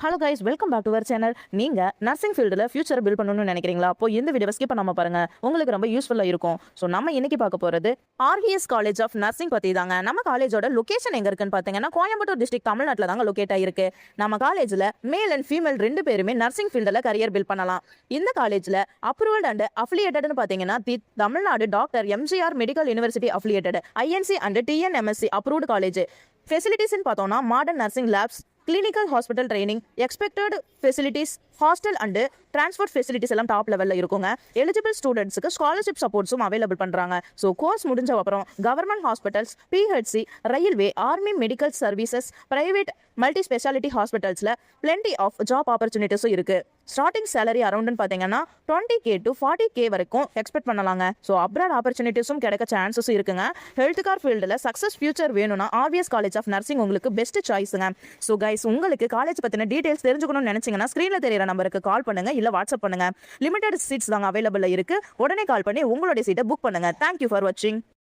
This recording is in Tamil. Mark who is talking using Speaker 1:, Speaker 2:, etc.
Speaker 1: Hello guys, welcome back to our channel. நீங்க நர்சிங் ஃபீல்டில் ஃபியூச்சர் பில்ட் பண்ணணும்னு நினைக்கிறீங்களா? அப்போ இந்த வீடியோ ஸ்கிப் பண்ணாம பாருங்க, உங்களுக்கு ரொம்ப யூஸ்ஃபுல்லாக இருக்கும். ஸோ நம்ம இன்னைக்கு பார்க்க போகிறது ஆர்விஎஸ் காலேஜ் ஆஃப் நர்சிங் பற்றி தாங்க. நம்ம காலேஜோட லொகேஷன் எங்கே இருக்குன்னு பார்த்தீங்கன்னா கோயம்புத்தூர் டிஸ்ட்ரிக்ட், தமிழ்நாட்டில் தாங்க லொகேட் ஆகிருக்கு. நம்ம காலேஜில் மேல் அண்ட் ஃபீமேல் ரெண்டு பேருமே நர்சிங் ஃபீல்டில் கரியர் பில்ட் பண்ணலாம். இந்த காலேஜில் அப்ரூவல்ட் அண்ட் அஃபிலியேட்டட்னு பார்த்தீங்கன்னா Tamil Nadu doctor MGR medical university affiliated, INC and TNMSC approved college. ஃபெசிலிட்டிஸ்ன்னு பார்த்தோம்னா modern nursing labs, clinical hospital training, expected facilities, hostel and transport facilities எல்லாம் டாப் லெவலில் இருக்குங்க. எலிஜிபிள் ஸ்டூடெண்ட்ஸுக்கு ஸ்காலர்ஷிப் சப்போர்ட்ஸும் அவைலபிள் பண்ணுறாங்க. ஸோ கோர்ஸ் முடிஞ்ச அப்புறம் government hospitals, PHC, railway, army medical services, private multi speciality ஹாஸ்பிட்டல்ஸில் பிளென்டி ஆஃப் ஜாப் ஆப்பர்ச்சுனிட்டிஸும் இருக்குது. ஸ்டார்டிங் சேலரி அரௌண்டுன்னு பார்த்தீங்கன்னா 20K to 40K வரைக்கும் எக்ஸ்பெக்ட் பண்ணலாங்க. ஸோ அப்ராட் ஆப்பர்ச்சுனிட்டிஸும் கிடைக்க சான்சஸும் இருக்குங்க. ஹெல்த் கேர் ஃபீல்டில் சக்ஸஸ் ஃபியூச்சர் வேணும்னா ஆர்விஎஸ் காலேஜ் ஆஃப் நர்சிங் உங்களுக்கு பெஸ்ட் சாய்ஸுங்க. ஸோ கைஸ், உங்களுக்கு காலேஜ் பற்றின டீடைல்ஸ் தெரிஞ்சுக்கணும்னு நினச்சிங்கன்னா ஸ்க்ரீனில் தெரியிற நம்பருக்கு கால் பண்ணுங்க, இல்லை வாட்ஸ்அப் பண்ணுங்க. லிமிடெட் சீட்ஸ் தாங்க அவைலபிள் இருக்கு. உடனே கால் பண்ணி உங்களுடைய சீட்டை புக் பண்ணுங்க. தேங்க்யூ ஃபார் வாட்சிங்.